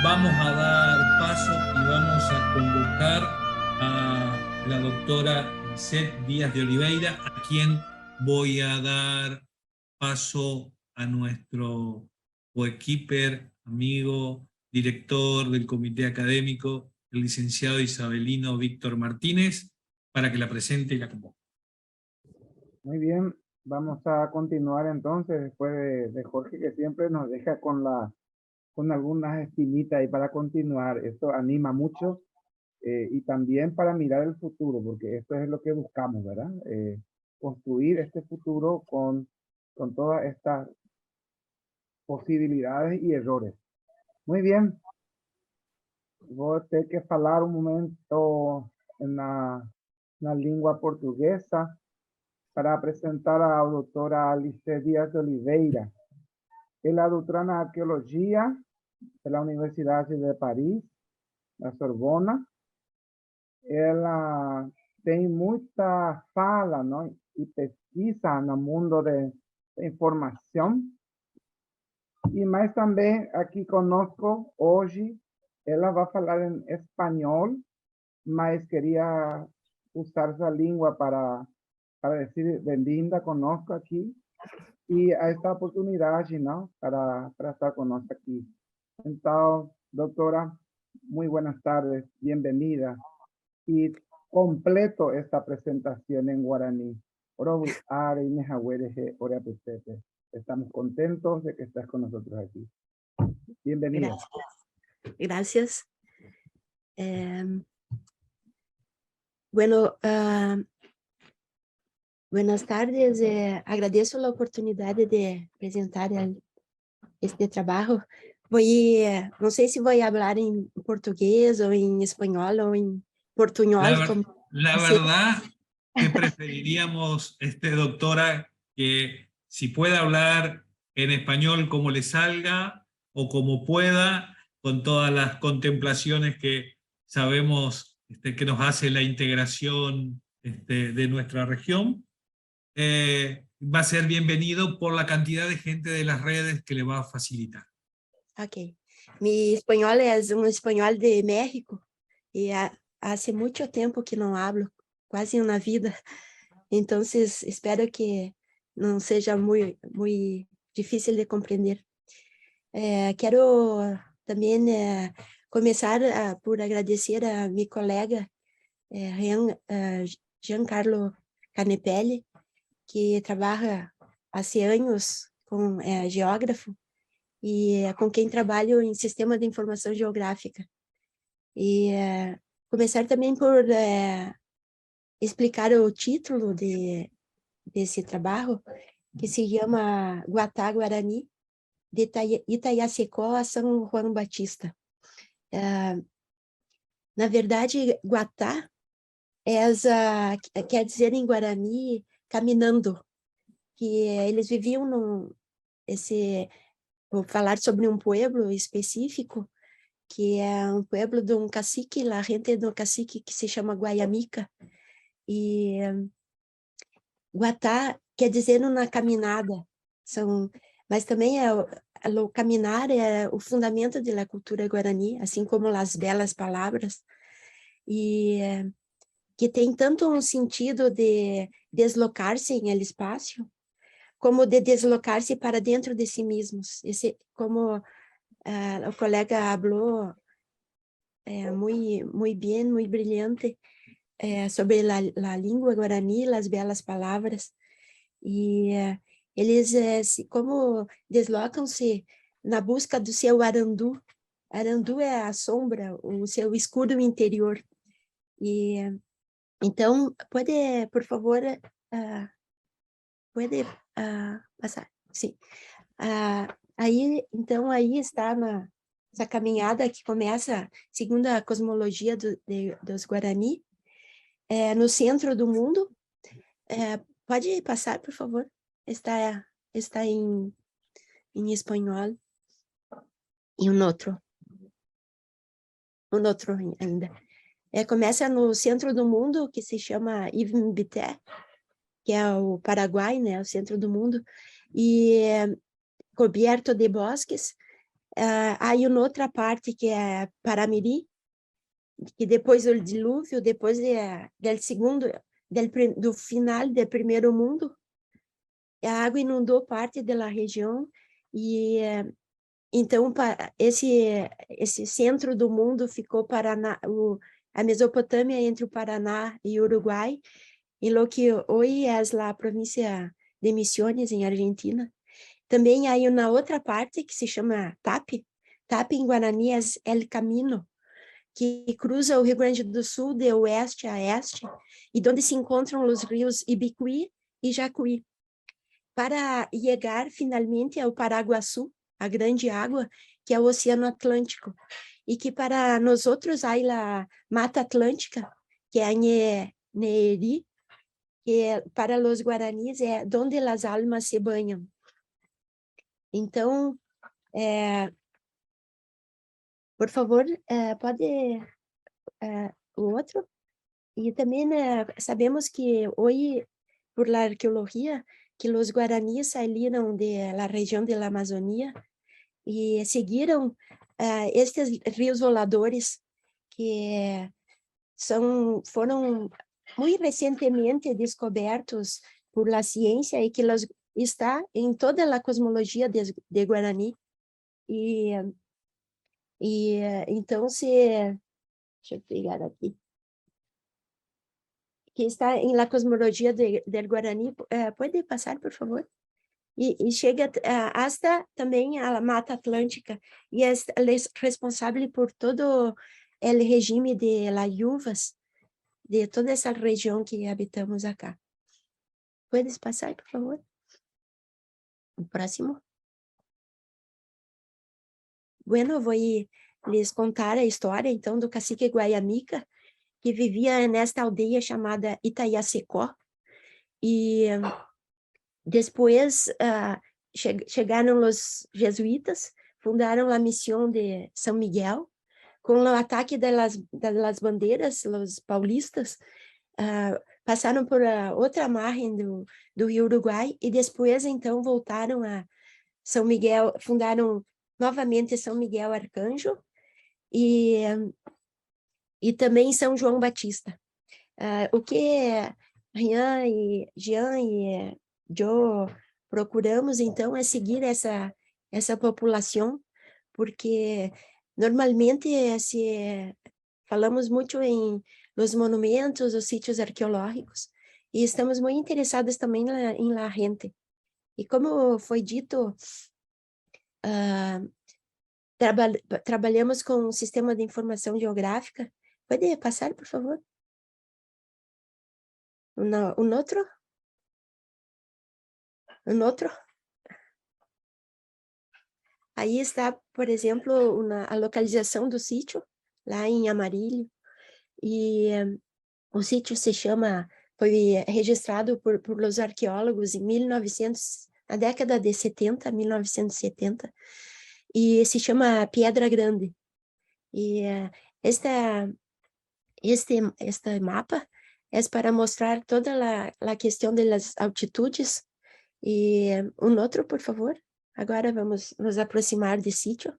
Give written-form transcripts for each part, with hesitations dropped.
vamos a dar paso y vamos a convocar a la doctora Lisset Díaz de Oliveira, a quien voy a dar paso a nuestro coequiper, amigo, director del comité académico, el licenciado isabelino Víctor Martínez, para que la presente y la convoque. Muy bien, vamos a continuar entonces después de Jorge, que siempre nos deja con algunas espinitas y para continuar. Esto anima mucho y también para mirar el futuro, porque esto es lo que buscamos, ¿verdad? Construir este futuro con todas estas posibilidades y errores. Muy bien. Vou ter que falar um momento na língua portuguesa para apresentar a doutora Lisset Díaz de Oliveira. Ela é doutora na arqueologia pela Universidade de Paris, na Sorbona. Ela tem muita fala, não? E pesquisa no mundo da informação. E mais também aqui conosco hoje, ela vai falar em espanhol, mas queria usar essa língua para dizer bem-vinda conosco aqui e a esta oportunidade, não, para estar conosco aqui. Então, doutora, muito boas tardes, bem-vinda. E completo esta apresentação em Guarani. Estamos contentos de que estés con nosotros aquí. Bienvenida. Gracias. Bueno, buenas tardes. Agradeço a oportunidade de apresentar este trabalho. Não sei se vou falar em português ou em espanhol ou em portunhol. La verdad que preferiríamos, doctora, que si puede hablar en español como le salga o como pueda, con todas las contemplaciones que sabemos que nos hace la integración de nuestra región. Va a ser bienvenido por la cantidad de gente de las redes que le va a facilitar. Ok. Mi espanhol é um espanhol de México e hace muito tempo que não hablo, quase uma vida. Então, espero que não seja muito difícil de compreender. Quero também começar por agradecer a meu colega Giancarlo Canepelli, que trabalha há anos com geógrafo e com quem trabalho em sistema de informação geográfica. E começar também por explicar o título desse trabalho, que se chama Guatá Guarani, de Itaiacecó a São João Batista. Na verdade, Guatá quer dizer em Guarani caminhando, que eles viviam vou falar sobre um pueblo específico, que é um pueblo de um cacique, a gente do cacique que se chama Guayamica, e Guatá quer dizer na caminhada, mas também o caminhar é o fundamento da cultura guarani, assim como as belas palavras, e que tem tanto um sentido de deslocar-se em el espaço, como de deslocar-se para dentro de si mesmos. Como o colega falou muito bem, muito brilhante, sobre a língua guarani, as belas palavras, e eles como deslocam-se na busca do seu arandu. Arandu é a sombra, o seu escudo interior. E então, pode, por favor, pode passar? Sim. Aí está essa caminhada que começa, segundo a cosmologia dos Guarani, no centro do mundo. Pode passar, por favor? Está em espanhol. E um outro ainda. Começa no centro do mundo, que se chama Imbité, que é o Paraguai, né, o centro do mundo, e coberto de bosques, há uma outra parte que é Paramiri, que depois do dilúvio, depois do final do primeiro mundo, a água inundou parte da região e então esse centro do mundo ficou Paraná, a Mesopotâmia entre o Paraná e o Uruguai, e lo que hoje é a província de Misiones, em Argentina. Também há uma outra parte que se chama TAP. TAP em Guarani é El Camino, que cruza o Rio Grande do Sul de oeste a este, e onde se encontram os rios Ibicuí e Jacuí, para chegar finalmente ao Paraguaçu, a grande água, que é o Oceano Atlântico, e que para nós outros há a Mata Atlântica, que é a Neeri, que para os guaranis é onde as almas se banham. Então, por favor, pode o outro. E também sabemos que hoje, por la arqueologia, que os guaranis saíram da região da Amazônia e seguiram estes rios voladores que foram muito recentemente descobertos por la ciência e que está em toda a cosmologia de Guarani. E então, deixa eu pegar aqui, que está em la cosmologia del Guarani, pode passar, por favor? E chega hasta também a Mata Atlântica, e é responsável por todo o regime de las luvas de toda essa região que habitamos acá. Puedes passar, por favor? O próximo. Bueno, vou lhes contar a história, então, do cacique Guayamica, que vivia nesta aldeia chamada Itaiacecó, e depois chegaram os jesuítas, fundaram a missão de São Miguel, com o ataque das bandeiras, os paulistas, passaram por outra margem do Rio Uruguai, e depois, então, voltaram a São Miguel, fundaram novamente São Miguel Arcanjo, e também São João Batista. O que Rian e Jean e Joe procuramos, então, é seguir essa população, porque normalmente falamos muito em os monumentos, os sítios arqueológicos, e estamos muito interessados também em la gente. E como foi dito, trabalhamos com um sistema de informação geográfica. Pode passar, por favor? Um outro? Um outro? Aí está, por exemplo, a localização do sítio, lá em Amarillo, e o sítio foi registrado por os arqueólogos em 1900, na década de 70, 1970, e se chama Piedra Grande. E este mapa é para mostrar toda a questão das altitudes. E outro, por favor. Agora vamos nos aproximar do sítio.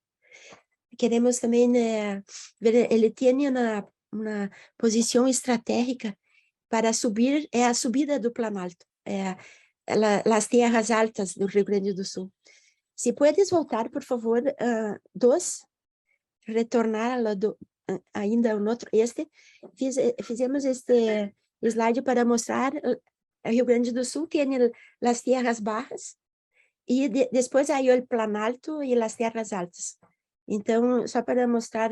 Queremos também ver, ele tem uma posição estratégica para subir, é a subida do Planalto, as terras altas do Rio Grande do Sul. Se puedes voltar, por favor, retornar ainda outro, fizemos este slide para mostrar o Rio Grande do Sul tem as terras baixas, e depois aí o Planalto e as terras altas. Então, só para mostrar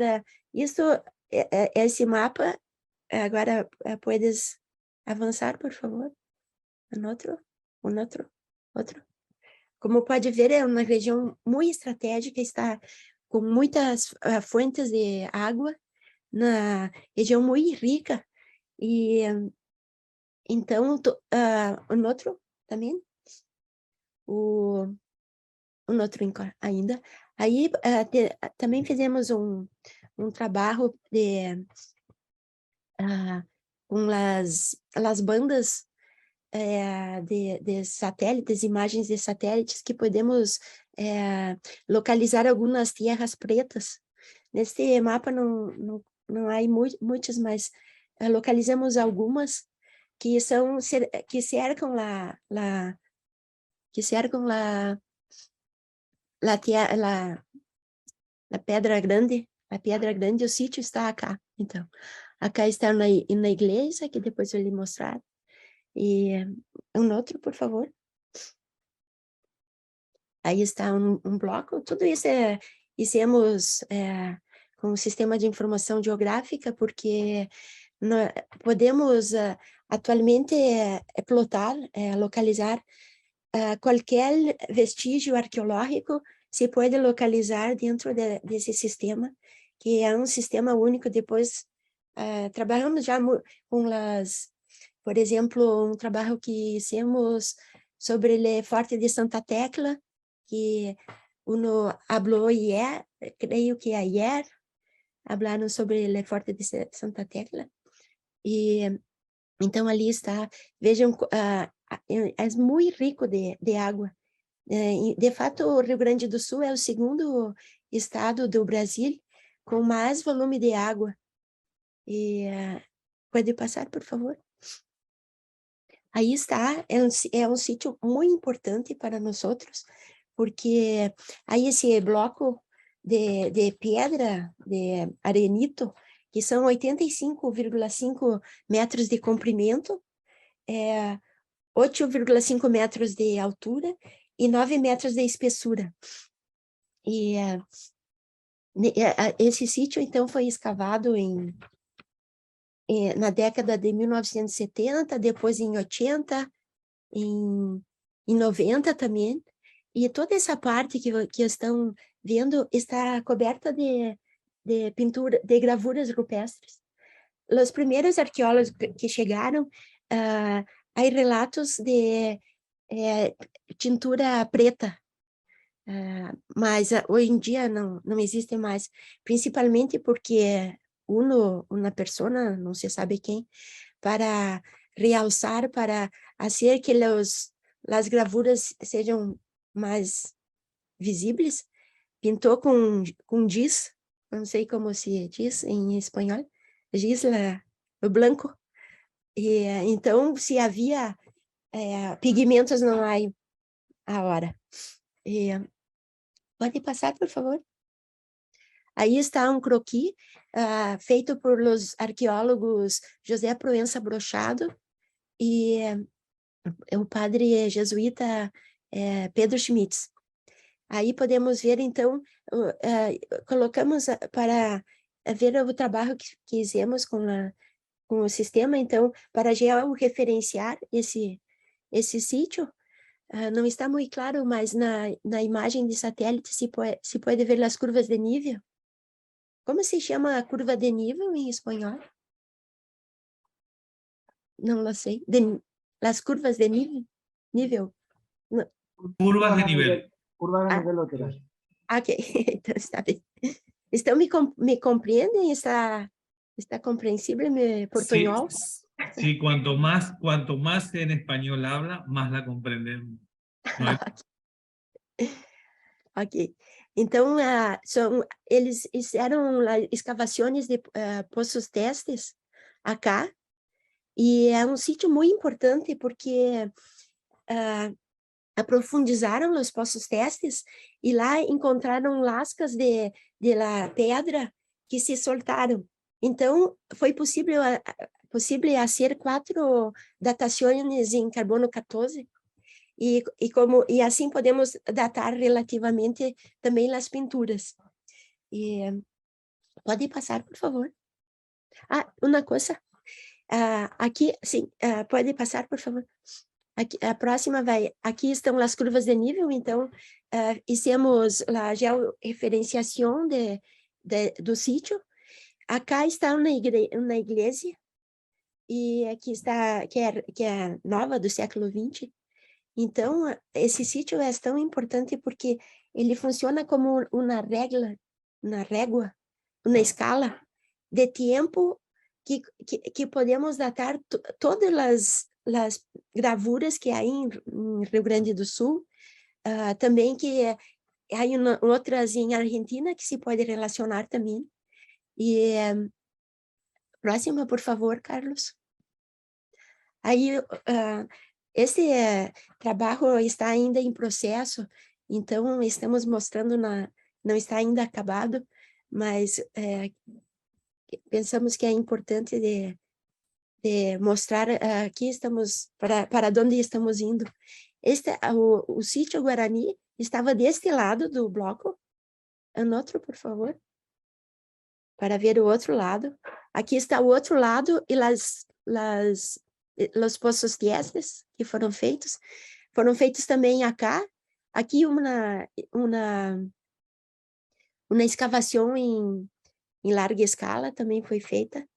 isso, esse mapa, agora puedes avançar, por favor. Outro. Como pode ver, é uma região muito estratégica, está com muitas fontes de água, na região muito rica, e então, outro também, outro ainda. Aí também fizemos um trabalho com as bandas de satélites, imagens de satélites, que podemos localizar algumas terras pretas. Neste mapa não há muitas, mas localizamos algumas que são que cercam a Pedra Grande. A Pedra Grande, o sítio está acá. Então, acá está na igreja, que depois eu lhe mostrar. E um outro, por favor. Aí está um bloco. Tudo isso hicimos com o sistema de informação geográfica, porque podemos atualmente plotar, localizar qualquer vestígio arqueológico se pode localizar dentro desse sistema, que é um sistema único. Depois trabalhamos já com por exemplo, um trabalho que hicimos sobre o Forte de Santa Tecla, que uno falou creio que ayer, falaram sobre o Forte de Santa Tecla. E então ali está, vejam, é muito rico de água. De fato, o Rio Grande do Sul é o segundo estado do Brasil com mais volume de água. E pode passar, por favor? Aí está, é um sítio muito importante para nós outros, porque aí esse bloco de pedra, de arenito, que são 85,5 metros de comprimento, 8,5 metros de altura e 9 metros de espessura. E esse sítio, então, foi escavado na década de 1970, depois em 80, em 90 também. E toda essa parte que estão vendo está coberta de pintura, de gravuras rupestres. Os primeiros arqueólogos que chegaram, há relatos de tintura preta, mas hoje em dia não existe mais, principalmente porque uma pessoa, não se sabe quem, para realçar, para fazer que as gravuras sejam mais visíveis, pintou com giz, não sei como se diz em espanhol, giz, o branco. E então, se havia pigmentos, não há agora. E pode passar, por favor? Aí está um croquis feito por os arqueólogos José Proença Brochado e o padre jesuíta Pedro Schmitz. Aí podemos ver, então, colocamos para ver o trabalho que fizemos com o sistema, então, para georreferenciar esse sítio. Não está muito claro, mas na imagem de satélite se pode ver as curvas de nível. Como se chama a curva de nível em espanhol? Não lo sei. Las curvas de nível? Curvas de nivel. Curvas de nivel lateral. Ok, então está bem. Então, me compreendem? Está compreensível meu portunhol? Sí, cuanto más en español habla, más la comprendemos. No hay... Ok. Então, eles fizeram escavações de poços testes acá, e é um sítio muito importante porque aprofundizaram os poços testes e lá encontraram lascas de pedra que se soltaram. Então, foi possível fazer 4 datações em carbono 14, e assim podemos datar relativamente também as pinturas. E pode passar, por favor. Uma coisa. Aqui, sim, pode passar, por favor. Aqui, a próxima vai. Aqui estão as curvas de nível, então, fizemos a georreferenciação do sítio. Acá está uma igreja, e aqui está, que é nova, do século XX. Então, esse sítio é tão importante porque ele funciona como uma régua, uma escala de tempo que podemos datar todas as gravuras que há em Rio Grande do Sul, também que outras em Argentina que se pode relacionar também. E próxima, por favor, Carlos. Aí, esse trabalho está ainda em processo, então estamos mostrando, não está ainda acabado, mas pensamos que é importante de mostrar aqui estamos, para onde estamos indo. O sítio Guarani estava deste lado do bloco. Outro, por favor. Para ver o outro lado. Aqui está o outro lado e os poços diéstes que foram feitos. Foram feitos também acá. Aqui uma escavação em larga escala também foi feita.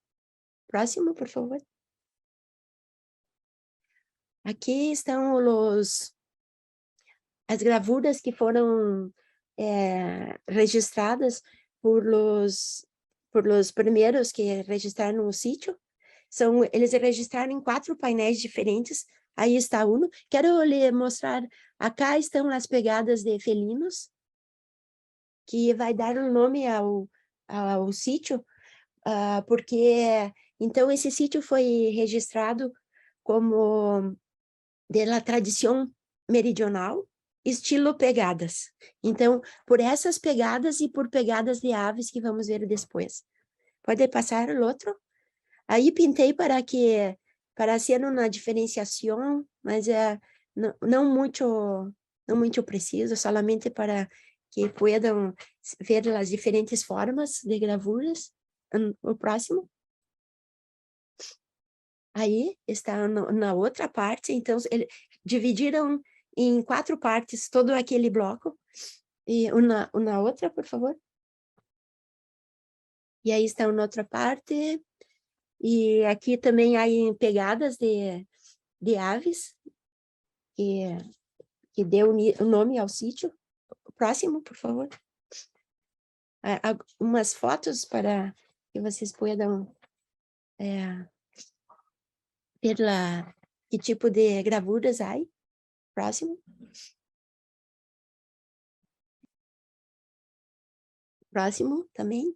Próximo, por favor. Aqui estão as gravuras que foram registradas por los primeiros que registraram o sítio. Eles registraram em 4 painéis diferentes. Aí está um. Quero lhe mostrar. Acá estão as pegadas de felinos, que vai dar o nome ao sítio, porque então esse sítio foi registrado como da tradição meridional, estilo pegadas. Então, por essas pegadas e por pegadas de aves que vamos ver depois. Pode passar o outro? Aí pintei para ser uma diferenciação, mas não muito preciso, solamente para que possam ver as diferentes formas de gravuras. O próximo. Aí está na outra parte, então dividiram em 4 partes todo aquele bloco. E na outra, por favor. E aí está na outra parte. E aqui também há pegadas de aves, que deu o nome ao sítio. Próximo, por favor. Umas fotos para que vocês possam ver que tipo de gravuras há. Próximo. Próximo também.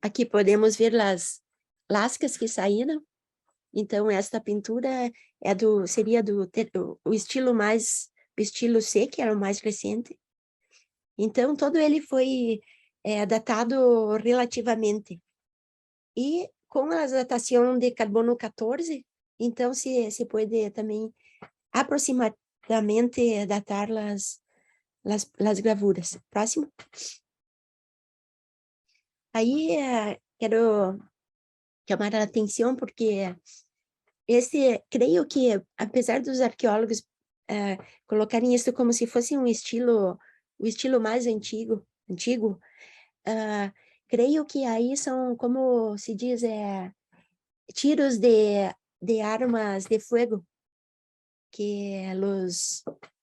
Aqui podemos ver as lascas que saíram. Então, esta pintura seria o estilo C, que era o mais recente. Então, todo ele foi datado relativamente. E com a datação de carbono 14, então se pode também aproximadamente datar as gravuras. Próximo. Aí quero chamar a atenção porque creio que, apesar dos arqueólogos colocarem isso como se fosse o estilo mais antigo, creio que aí são, como se diz, tiros de armas de fogo, que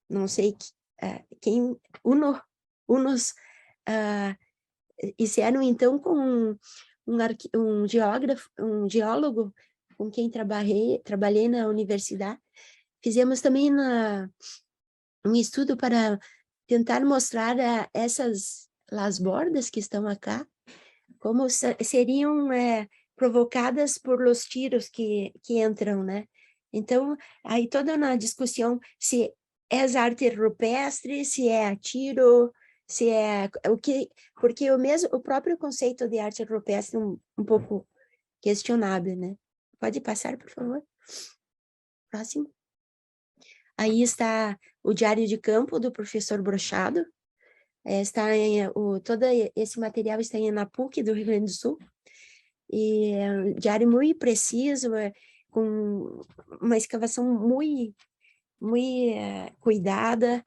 não sei quem, unos hicieron então com um geólogo com quem trabalhei na universidade. Fizemos também um estudo para tentar mostrar as bordas que estão acá, como seriam provocadas por os tiros que entram, né? Então, aí toda uma discussão se é arte rupestre, se é tiro, se é o que, porque o próprio conceito de arte rupestre é um pouco questionável, né? Pode passar, por favor. Próximo. Aí está o diário de campo do professor Brochado. Todo esse material está na PUC do Rio Grande do Sul. E é um diário muito preciso, com uma escavação muito cuidada,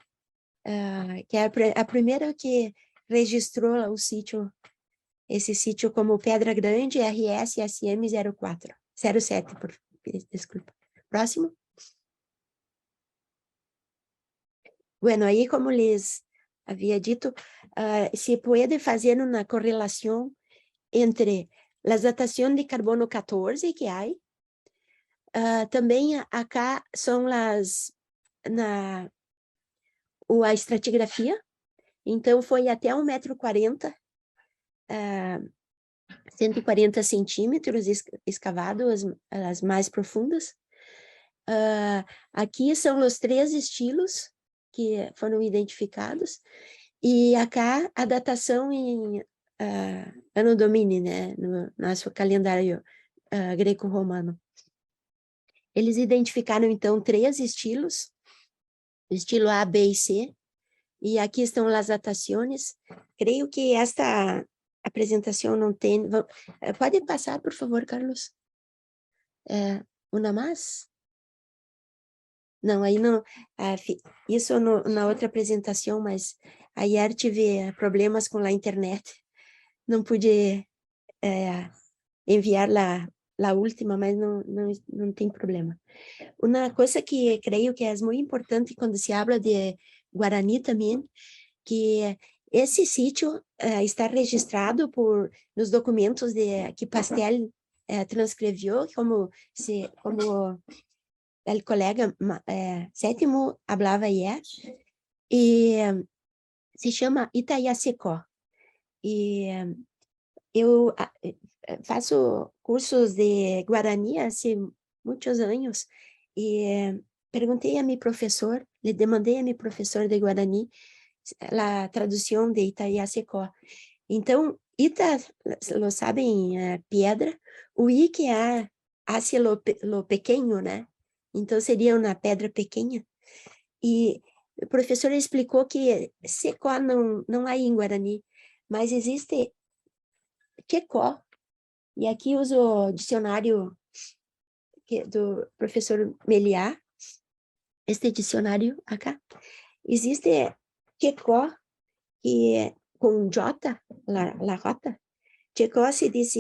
que é a primeira que registrou esse sítio como Pedra Grande, RS-SM 07, desculpa. Próximo. Bueno, aí, como lhes havia dito, se pode fazer uma correlação entre a datação de carbono 14 que há, também acá são a estratigrafia. Então, foi até 1,40 m, 140 centímetros escavado, as mais profundas. Aqui são os 3 estilos que foram identificados, e acá a datação em Anno Domini, né, no nosso calendário greco-romano. Eles identificaram, então, 3 estilos, estilo A, B e C, e aqui estão as datações. Creio que esta apresentação não tem... Pode passar, por favor, Carlos? Uma mais? Não, aí não... isso na outra apresentação, mas ayer tive problemas com a internet. Não pude enviar a última, mas não tem problema. Uma coisa que creio que é muito importante quando se habla de Guarani também, que esse sítio está registrado nos documentos que Pastel transcreveu, como o colega Sétimo falava ayer, e se chama Itaiacecó. E eu faço cursos de Guarani há muitos anos, e perguntei a meu professor, le demandei a meu professor de Guarani a tradução de Itaiacecó. Então, Ita, lo sabem, pedra, o I que hace lo pequeno, né? Então, seria uma pedra pequena. E o professor explicou que secó não há em Guarani, mas existe Checó. E aqui uso o dicionário do professor Meliá, este dicionário acá. Existe Checó, que com J, la rota. Checó se diz,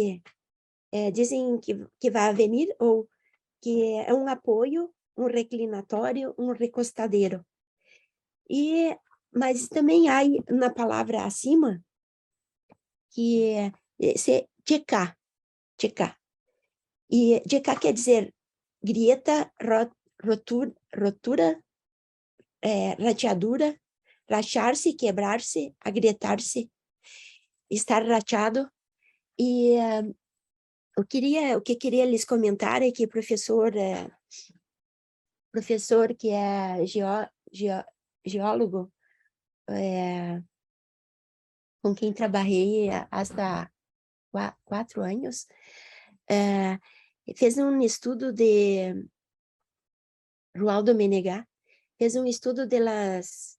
dizem que vai venir, ou que é um apoio, um reclinatório, um recostadeiro. Mas também há na palavra acima, que é checar. E checar quer dizer grieta, rotura, rateadura, rachar-se, quebrar-se, agrietar-se, estar rachado. E o que queria lhes comentar é que o professor que é geólogo, com quem trabalhei há 4 anos, fez um estudo de Rualdo Menegá, fez um estudo das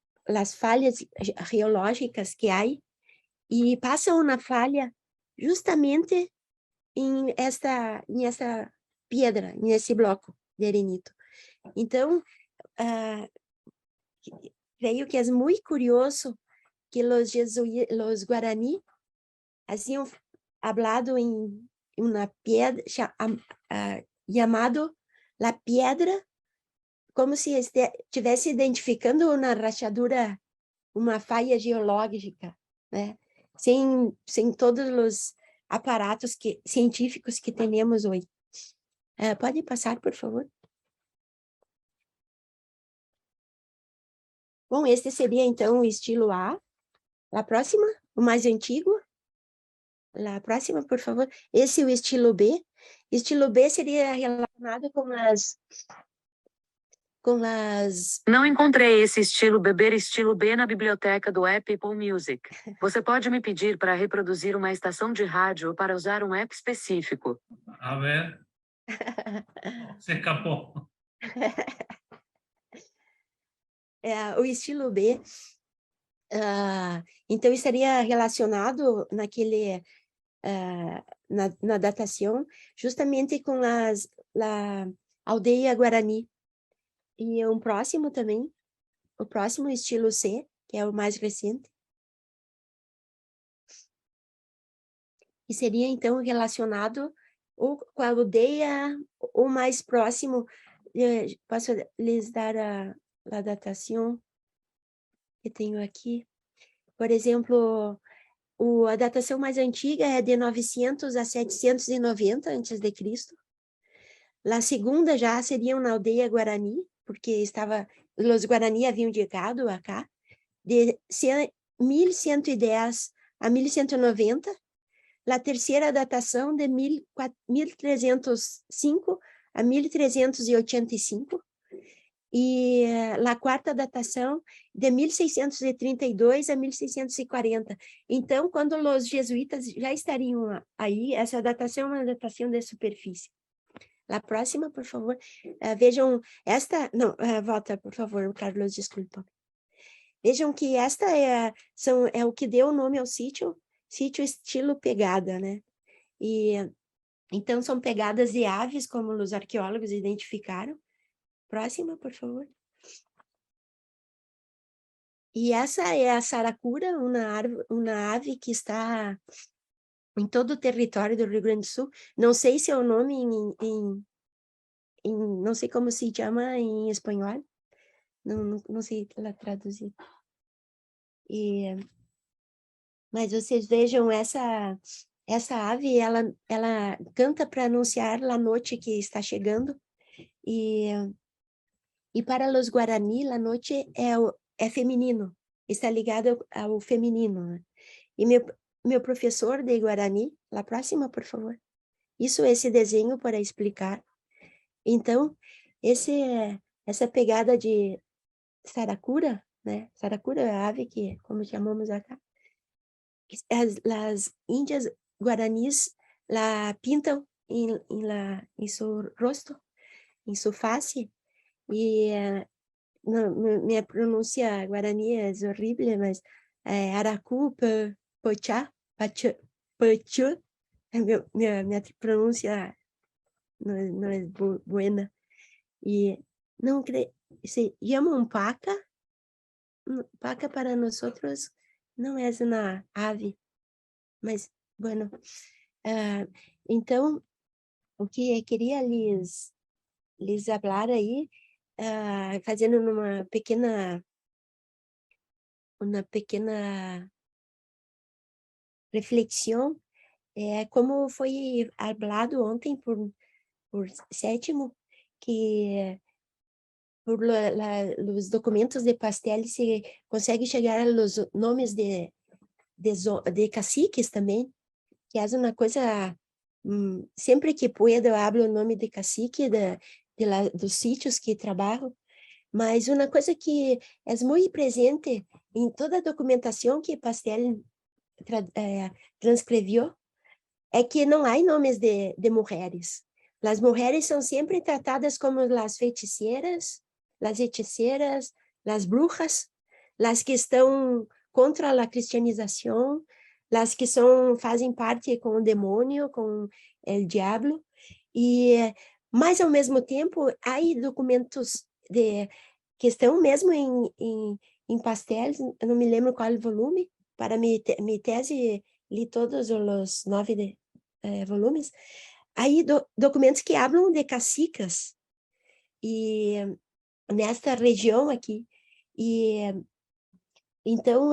falhas geológicas que há, e passa uma falha justamente em essa pedra, nesse bloco de arenito. Então, creio que é muito curioso que os Guarani haviam hablado em uma pedra chamado la piedra, como se estivesse identificando uma rachadura, uma falha geológica, né? Sem todos os aparatos científicos que temos hoje. Pode passar, por favor? Bom, este seria, então, o estilo A. A próxima, o mais antigo. A próxima, por favor. Esse é o estilo B. Estilo B seria relacionado com as... Não encontrei esse estilo beber estilo B na biblioteca do app Apple Music. Você pode me pedir para reproduzir uma estação de rádio ou para usar um app específico? A ver. Se escapou. O estilo B, então, estaria relacionado na datação, justamente com a aldeia Guarani. E um próximo também, o próximo estilo C, que é o mais recente. E seria, então, relacionado ou com a aldeia, ou mais próximo. Posso lhes dar a datação que tenho aqui? Por exemplo, a datação mais antiga é de 900 a 790 a.C. A segunda já seria na aldeia Guarani, porque estava os Guarani haviam chegado acá, de 1110 a 1190, a terceira datação de 1305 a 1385, e a quarta datação de 1632 a 1640. Então, quando os jesuítas já estariam aí, essa datação é uma datação de superfície. A próxima, por favor. Vejam, esta... Não, volta, por favor, Carlos, desculpa. Vejam que esta é o que deu o nome ao sítio estilo pegada, né? E, então, são pegadas de aves, como os arqueólogos identificaram. Próxima, por favor. E essa é a saracura, uma ave que está em todo o território do Rio Grande do Sul. Não sei se é o nome não sei como se chama em espanhol. Não sei lá traduzir. Mas vocês vejam essa ave, ela canta para anunciar a noite que está chegando. E para os Guarani, a noite é feminino, está ligado ao feminino. Né? E meu professor de Guarani, a próxima, por favor. Esse desenho para explicar. Então, essa pegada de saracura, né? Saracura é a ave que, como chamamos acá, as índias guaranis la pintam em seu rosto, em sua face. E minha pronúncia guarani é horrível, mas aracu, pochá, pachu, minha pronúncia não é boa. E não se chama paca. Paca para nós não é uma ave, mas, bueno. Então, o que eu queria lhes falar aí, fazendo uma pequena reflexão, como foi falado ontem por Sétimo, que por os documentos de Pastel se consegue chegar aos nomes de caciques também, que é uma coisa, sempre que puedo, eu hablo o nome de cacique dos sítios que trabalho, mas uma coisa que é muito presente em toda a documentação que Pastel transcreveu é que não há nomes de mulheres. As mulheres são sempre tratadas como as feiticeiras, as hechiceras, as bruxas, as que estão contra a cristianização, as que fazem parte com o demônio, com o diabo. Mas, ao mesmo tempo, há documentos que estão mesmo em Pastel, eu não me lembro qual volume, para minha tese, li todos os 9 volumes. Aí documentos que falam de cacicas e nesta região aqui, e então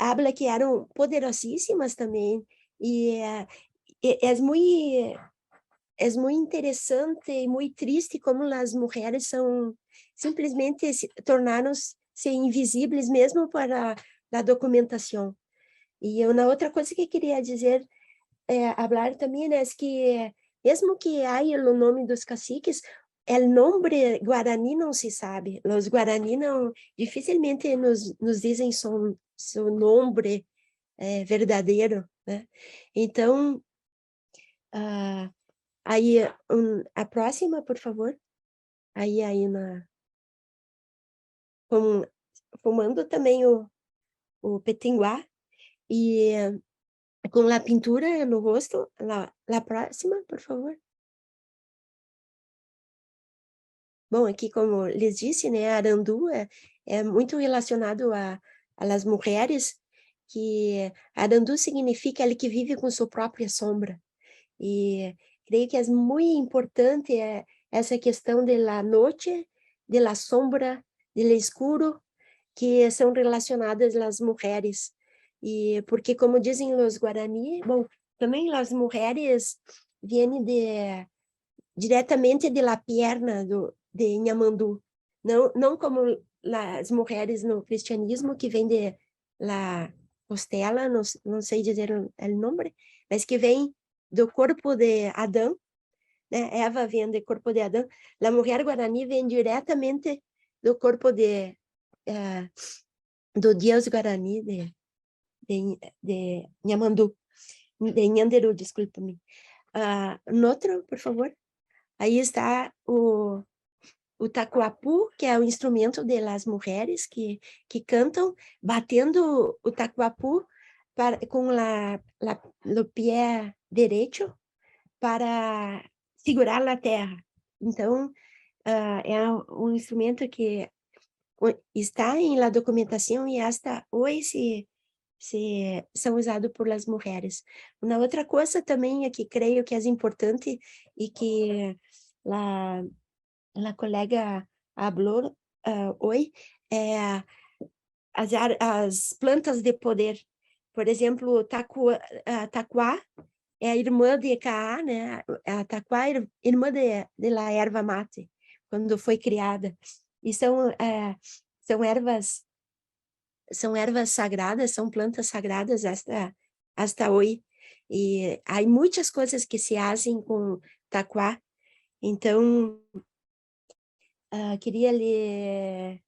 habla que eram poderosíssimas também, e é muito interessante e muito triste como as mulheres simplesmente tornaram-se invisíveis mesmo para a documentação. E uma outra coisa que eu queria dizer, falar também é que, mesmo que haja o nome dos caciques, o nome guarani não se sabe. Os guarani dificilmente nos dizem seu nome verdadeiro, né? Então, aí a próxima, por favor. Aí fumando também o petinguá e com a pintura no rosto. A próxima, por favor. Bom, aqui, como lhes disse, né, Arandu é muito relacionado às mulheres, que Arandu significa ele que vive com sua própria sombra. E creio que é muito importante essa questão da noite, da sombra, do escuro, que são relacionadas às mulheres. E porque, como dizem os Guarani, bom, também as mulheres vêm diretamente da perna de Nhamandu, não como as mulheres no cristianismo que vêm de la costela, não sei dizer o nome, mas que vem do corpo de Adão, né? Eva vem do corpo de Adão. A mulher guarani vem diretamente do corpo do Deus Guarani de Nhamandu, de Nhanderu, desculpa-me. Outro, por favor. Aí está o tacuapu, que é o instrumento das mulheres que cantam, batendo o tacuapu com o pé direito para segurar a terra. Então, é um instrumento que está em la documentação e hasta hoje são usados por as mulheres. Uma outra coisa também é que creio que é importante e que a colega falou hoje é as plantas de poder. Por exemplo, taquá é a irmã de Caá, né? A taquá é irmã de la erva mate, quando foi criada. E são ervas sagradas, são plantas sagradas hasta hoje. E há muitas coisas que se fazem com taquá. Então, queria ler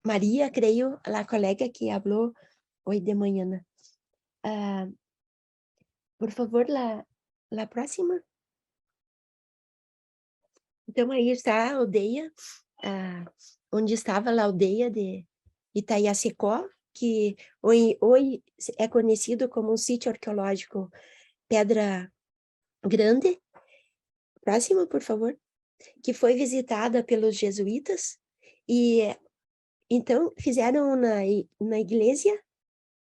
Maria, creio, a colega que falou hoje de manhã. Por favor, a próxima. Então, aí está a aldeia, onde estava a aldeia de Itaiacicó, que hoje é conhecido como um sítio arqueológico Pedra Grande. Próximo, por favor. Que foi visitada pelos jesuítas e então fizeram na igreja,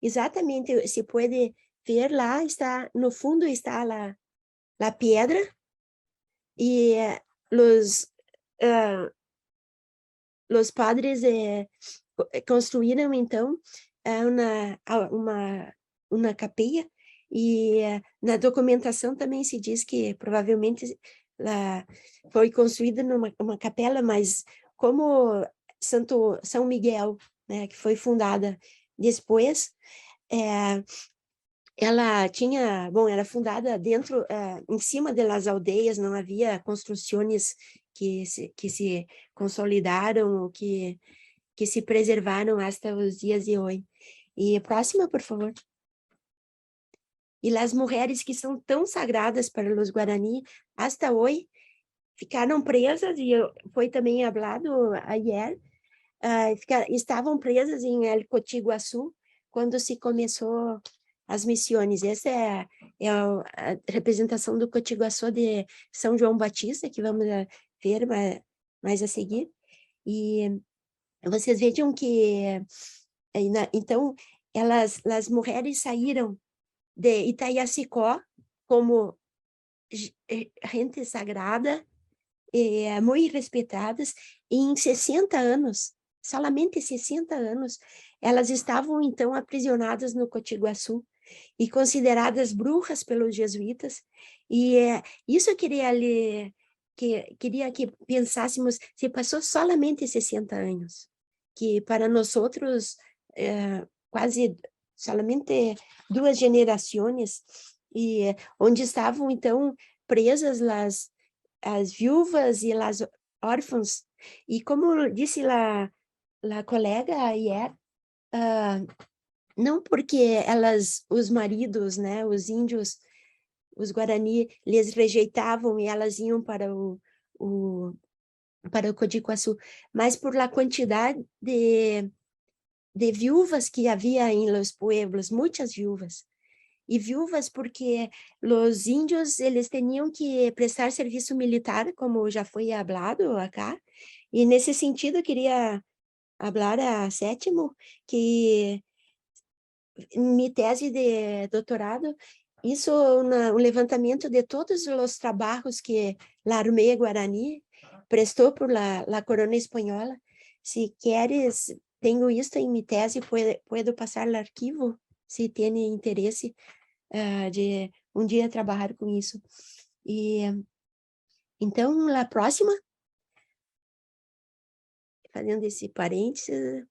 exatamente, se pode ver lá, está no fundo está a pedra e os padres construíram então uma capilla e na documentação também se diz que provavelmente foi construída uma capela, mas como São Miguel, né, que foi fundada depois, ela era fundada dentro, em cima das aldeias, não havia construções que se consolidaram, que se preservaram até os dias de hoje. E próxima, por favor. E as mulheres que são tão sagradas para os Guarani, até hoje, ficaram presas, e foi também falado ayer, estavam presas em El Cotiguaçu, quando se começou as missões. Essa é a representação do Cotiguaçu de São João Batista, que vamos ver mais a seguir. E vocês vejam que, então, as mulheres saíram de Itaiacicó como gente sagrada, muito respeitadas, e em 60 anos, somente 60 anos, elas estavam então aprisionadas no Cotiguaçu e consideradas bruxas pelos jesuítas. E isso eu queria que pensássemos, se passou solamente 60 anos, que para nós outros quase solamente 2 gerações, e onde estavam então presas as viúvas e as órfãos. E como disse a colega ayer, não porque os maridos, né, os índios, os Guarani, les rejeitavam e elas iam para o Cotiguaçu, mas por la quantidade de viúvas que havia em los pueblos, muitas viúvas. E viúvas porque os índios, eles tinham que prestar serviço militar, como já foi falado acá, e nesse sentido eu queria falar a Sétimo, que em minha tese de doutorado, isso um levantamento de todos os trabalhos que a Armeia Guarani prestou por la corona espanhola. Se queres, tenho isso em minha tese, puedo passar o arquivo, se tem interesse de um dia trabalhar com isso. E Então, a próxima, fazendo esse parênteses.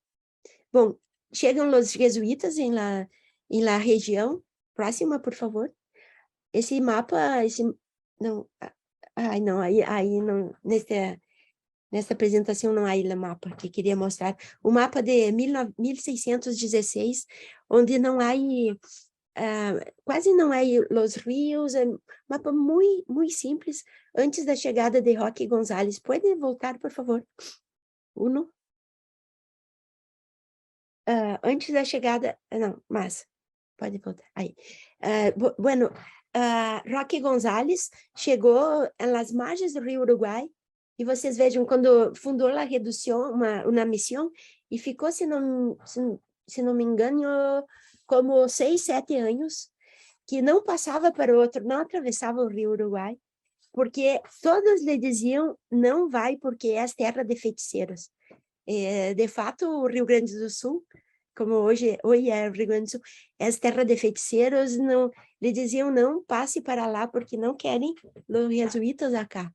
Bom, chegam os jesuítas em la região. Próxima, por favor. Esse mapa, não, ai, não, aí não, nesta apresentação não há o mapa que queria mostrar. O mapa de 1616, onde não há, quase não há os rios, é um mapa muito simples, antes da chegada de Roque González. Pode voltar, por favor? Uno. Antes da chegada, não, mas, pode voltar, aí. Bueno, Roque González chegou nas margens do Rio Uruguai, e vocês vejam, quando fundou a redução, uma missão, e ficou, se não me engano, como 6, 7 anos, que não passava para o outro, não atravessava o Rio Uruguai, porque todos lhe diziam, não vai, porque é as terras de feiticeiros. De fato, o Rio Grande do Sul, como hoje é o Rio Grande do Sul, é as terras de feiticeiros, não, lhe diziam não passe para lá, porque não querem os jesuítas acá.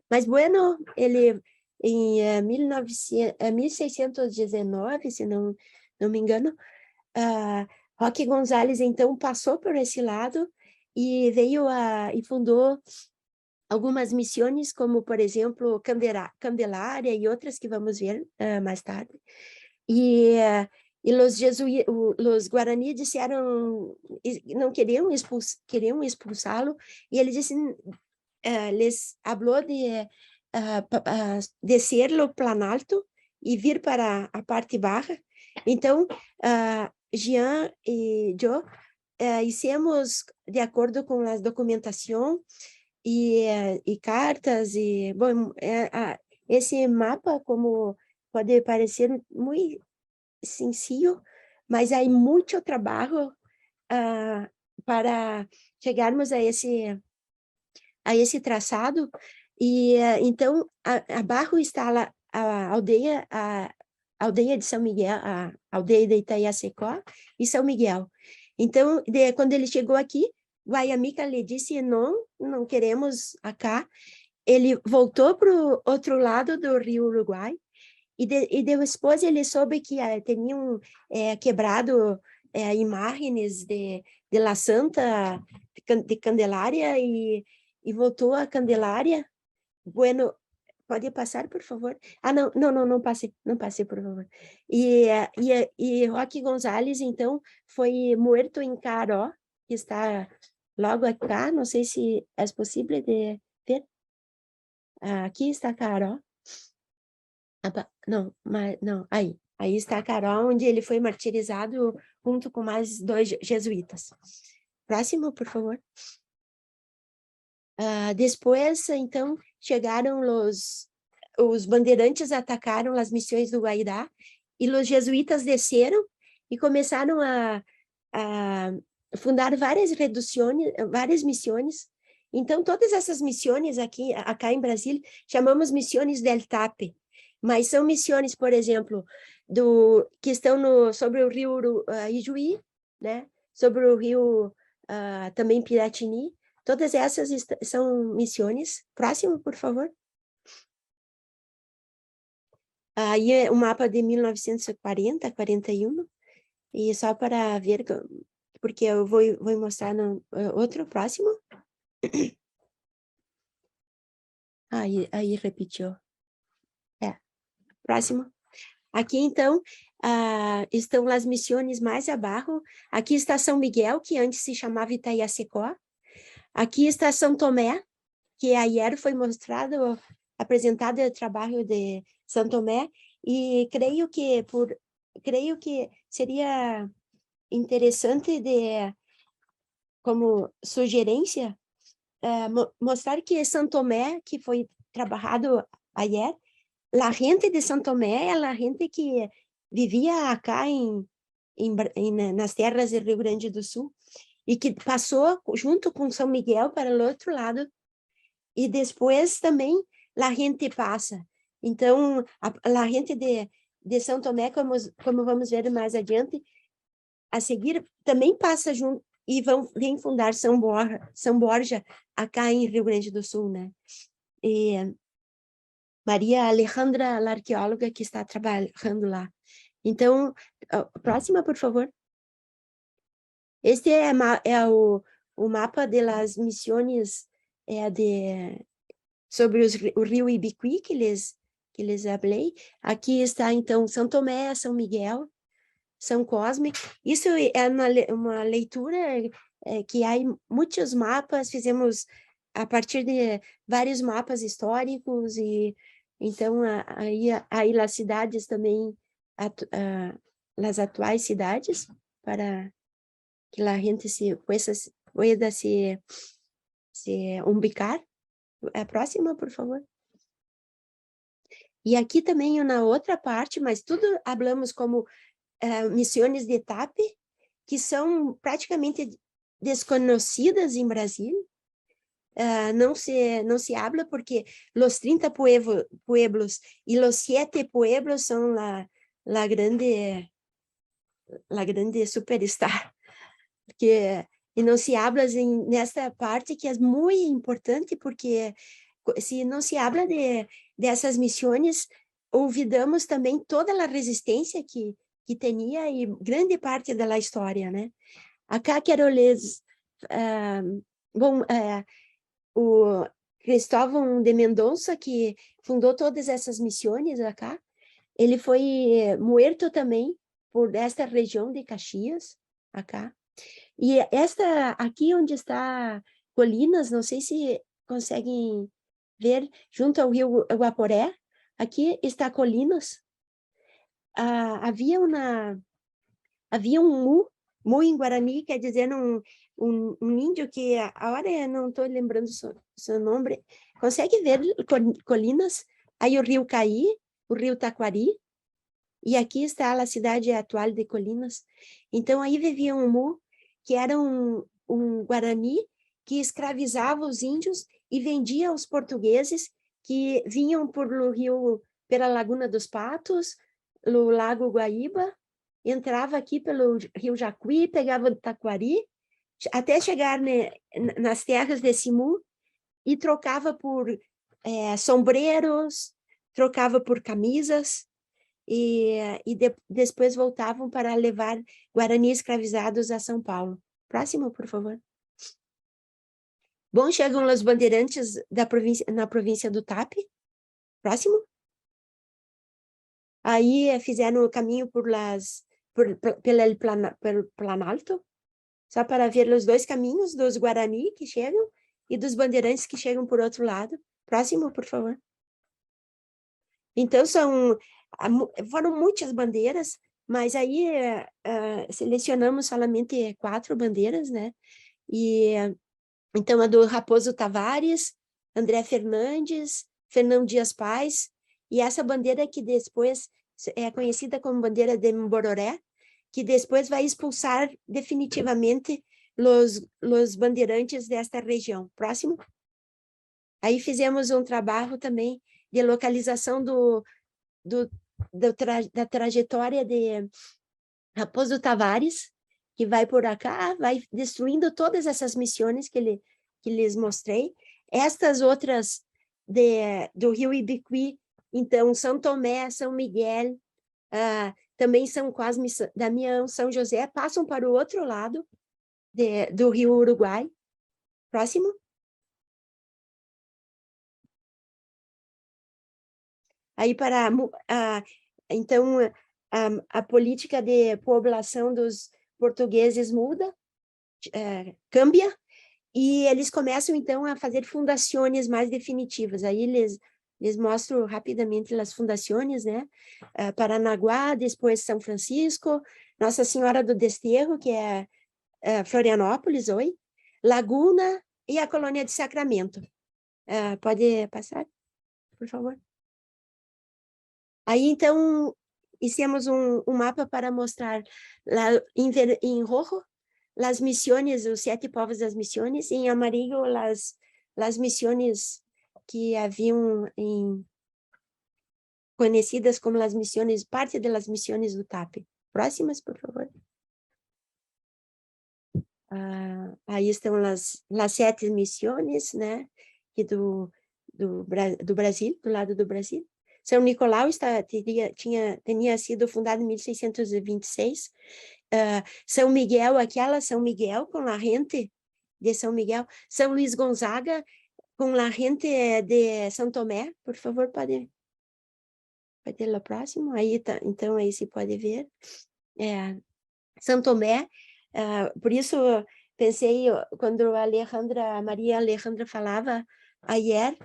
Mas, bueno, ele, em 1619, se não me engano, Roque González, então, passou por esse lado e veio e fundou algumas missões, como, por exemplo, Candelária e outras que vamos ver mais tarde. E os Guarani disseram, não queriam expulsá-lo, e ele disse, les falou de descer o Planalto e vir para a parte baixa. Então, Jean e eu hicimos, de acordo com a documentação, e cartas, e bom, esse mapa, como pode parecer muito sencillo, mas há muito trabalho para chegarmos a esse traçado, e então abaixo está a aldeia de São Miguel, a aldeia de Itaiacecó e São Miguel. Então, quando ele chegou aqui, Guayamica lhe disse, não queremos acá. Ele voltou para o outro lado do Rio Uruguai, e depois ele soube que tinham quebrado imagens de La Santa, de Candelária, e voltou a Candelária. Bueno, pode passar, por favor? Não passe, por favor. E Roque González, então, foi morto em Caró, que está logo acá, não sei se é possível de ver. Aqui está Caró. Não, aí está Caró, onde ele foi martirizado junto com mais 2 jesuítas. Próximo, por favor. Depois, então, chegaram os bandeirantes, atacaram as missões do Guairá, e os jesuítas desceram e começaram a fundar várias missões. Então, todas essas missões acá em Brasília, chamamos missões del TAP, mas são missões, por exemplo, que estão sobre o rio Ijuí, né? Sobre o rio também Piratini. Todas essas são missões. Próximo, por favor. Aí é o mapa de 1940, 41, e só para ver, porque eu vou mostrar no outro, próximo. Aí repetiu. Próximo. Aqui, então, estão as missões mais abaixo. Aqui está São Miguel, que antes se chamava Itaiacecó. Aqui está São Tomé, que ayer foi apresentado o trabalho de São Tomé, e creio que seria interessante como sugerência, mostrar que São Tomé, que foi trabalhado ayer, a gente de São Tomé é a gente que vivia acá nas terras do Rio Grande do Sul, e que passou junto com São Miguel para o outro lado, e depois também a gente passa. Então, a gente de São Tomé, como vamos ver mais adiante, a seguir também passa junto, e vem fundar São Borja, acá em Rio Grande do Sul, né? Maria Alejandra, a arqueóloga que está trabalhando lá. Então, a próxima, por favor. Este é o mapa das missões sobre o rio Ibiqui, que lhes falei. Aqui está, então, São Tomé, São Miguel, São Cosme. Isso é uma leitura que há muitos mapas, fizemos a partir de vários mapas históricos, e então aí as cidades também, as atuais cidades, para que a gente pueda se ubicar. A próxima, por favor. E aqui também na outra parte, mas tudo falamos como missões de TAP, que são praticamente desconhecidas em Brasil. Não se habla porque os 30 pueblos e os 7 pueblos são la grande superstar. E não se habla nessa parte que é muito importante, porque se não se habla dessas missões, olvidamos também toda a resistência que tinha e grande parte da história, né? Acá quero lhes... o Cristóvão de Mendonça, que fundou todas essas missões acá, ele foi morto também por esta região de Caxias, acá. E esta aqui onde está Colinas, não sei se conseguem ver, junto ao rio Guaporé, aqui está Colinas. Havia um mu em Guarani, quer dizer, um índio que agora eu não estou lembrando seu nome. Consegue ver Colinas? Aí o rio Caí, o rio Taquari, e aqui está a cidade atual de Colinas. Então aí vivia um mu, que era um Guarani que escravizava os índios e vendia aos portugueses que vinham pela Laguna dos Patos, no Lago Guaíba, entrava aqui pelo rio Jacuí, pegava o Taquari, até chegar nas terras de Simu, e trocava por sombreros, trocava por camisas, e depois voltavam para levar Guarani escravizados a São Paulo. Próximo, por favor. Bom, chegam os bandeirantes na província do TAP. Próximo. Aí fizeram o caminho pelo Planalto, só para ver os dois caminhos dos Guarani que chegam e dos bandeirantes que chegam por outro lado. Próximo, por favor. Então, foram muitas bandeiras, mas aí selecionamos somente 4 bandeiras, né? E então, a do Raposo Tavares, André Fernandes, Fernão Dias Paz, e essa bandeira que depois é conhecida como bandeira de Mbororé, que depois vai expulsar definitivamente os bandeirantes desta região. Próximo. Aí fizemos um trabalho também de localização da trajetória de Raposo Tavares, que vai por acá, vai destruindo todas essas missões que lhes mostrei. Estas outras do rio Ibiqui, então, São Tomé, São Miguel, também São Cosme, Damião, São José, passam para o outro lado do rio Uruguai. Próximo. Aí, então, a política de poblação dos portugueses muda, cambia, e eles começam, então, a fazer fundações mais definitivas. Aí les mostro rapidamente as fundações, né? Paranaguá, depois São Francisco, Nossa Senhora do Desterro, que é Florianópolis, Laguna e a Colônia de Sacramento. Pode passar, por favor? Aí, então, hicimos um mapa para mostrar lá em rojo as missões, os 7 povos das missões, e em amarillo as missões que haviam conhecidas como as missões, parte das missões do TAP. Próximas, por favor. Aí estão as 7 missões, né, do Brasil, do lado do Brasil. São Nicolau tinha sido fundado em 1626. São Miguel, São Miguel com a gente de São Miguel. São Luís Gonzaga com a gente de São Tomé. Por favor, pode ter o próximo. Aí tá, então aí se pode ver. São Tomé, por isso pensei, quando a Maria Alejandra falava ayer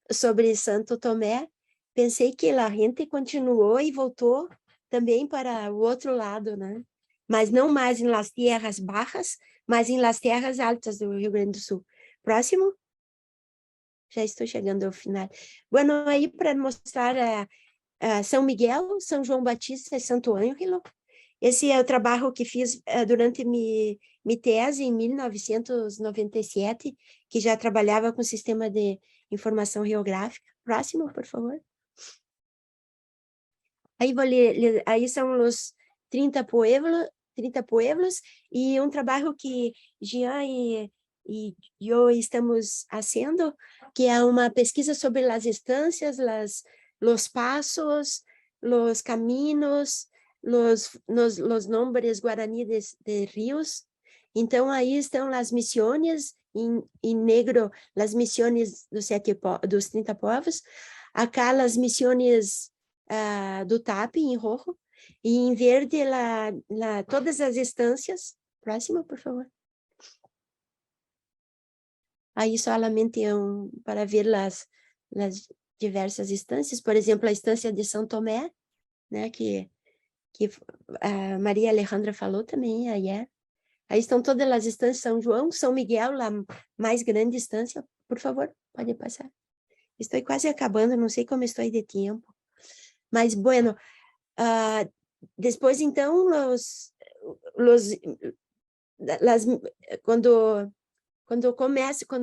sobre Santo Tomé, pensei que a gente continuou e voltou também para o outro lado, né? Mas não mais em las tierras bajas, mas em las tierras altas do Rio Grande do Sul. Próximo? Já estou chegando ao final. Bueno, aí para mostrar São Miguel, São João Batista e Santo Ângelo. Esse é o trabalho que fiz durante minha tese em 1997, que já trabalhava com sistema de informação geográfica. Próximo, por favor. Aí vou ler, aí são os 30 pueblos e um trabalho que Jean e eu estamos fazendo, que é uma pesquisa sobre as estâncias, os passos, os caminhos, los nombres guaraní de rios. Então, aí estão as missões, em negro, as missões dos 30 povos. Acá, as missões do TAP, em rojo. E em verde, todas as estâncias. Próximo, por favor. Aí, solamente para ver as diversas estâncias. Por exemplo, a estância de São Tomé, né, que a Maria Alejandra falou também ayer. Aí estão todas as estâncias, São João, São Miguel, a mais grande estância. Por favor, pode passar. Estou quase acabando, não sei como estou de tempo. Mas, bueno, depois, então, quando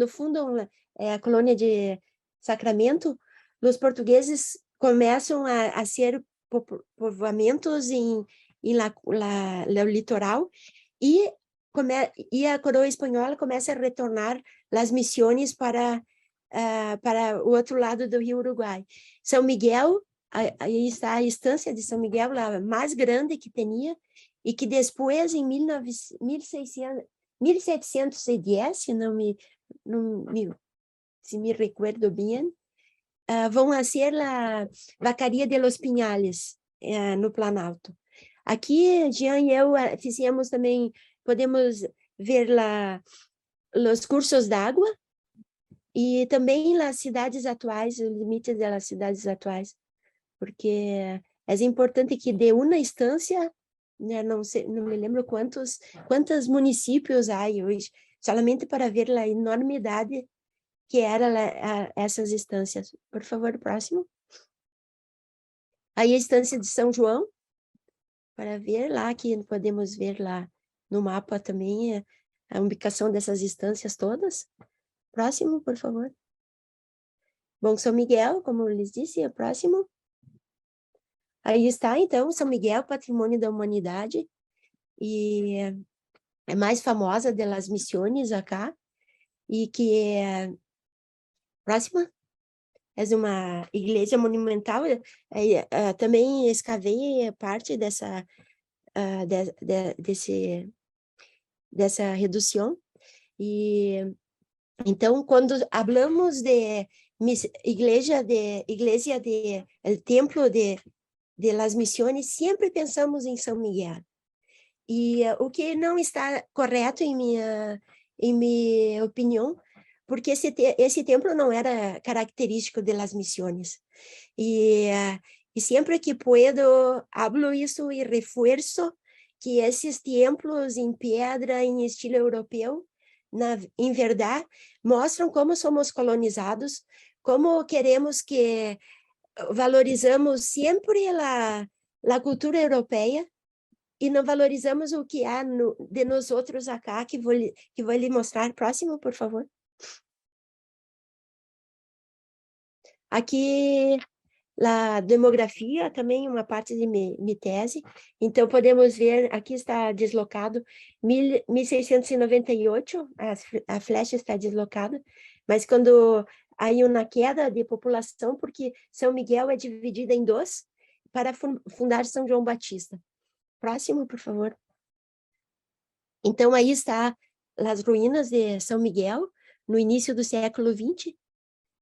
fundam a colônia de Sacramento, os portugueses começam a ser povoamentos em no litoral e a coroa espanhola começa a retornar as missões para o outro lado do Rio Uruguai. São Miguel, aí está a estância de São Miguel, a mais grande que tinha, e que depois, em 1710, se me recuerdo bem, vão a ser a Vacaria de los Pinhales, no Planalto. Aqui, Jean e eu fizemos também, podemos ver os cursos d'água e também as cidades atuais, os limites das cidades atuais, porque é importante que de uma instância, né, não me lembro quantos municípios há hoje, somente para ver a enormidade que era essas instâncias. Por favor, próximo. Aí a instância de São João, para ver lá, que podemos ver lá no mapa também a ubicação dessas instâncias todas. Próximo, por favor. Bom, São Miguel, como eu lhes disse, é próximo. Aí está, então, São Miguel, Patrimônio da Humanidade, e é mais famosa das missões acá, e que é próxima. É uma igreja monumental, também escavei parte dessa redução. E então, quando falamos de igreja el templo de las missões, sempre pensamos em São Miguel. E o que não está correto em minha opinião, porque esse templo não era característico das missões. E sempre que puedo, hablo isso e reforço que esses templos em pedra, em estilo europeu, em verdade, mostram como somos colonizados, como queremos que valorizamos sempre a cultura europeia e não valorizamos o que há de nós outros acá, que vou lhe mostrar. Próximo, por favor. Aqui a demografia, também uma parte de minha tese. Então, podemos ver, aqui está deslocado, 1698, a flecha está deslocada, mas quando há uma queda de população, porque São Miguel é dividida em dois, para fundar São João Batista. Próximo, por favor. Então, aí está as ruínas de São Miguel, no início do século XX.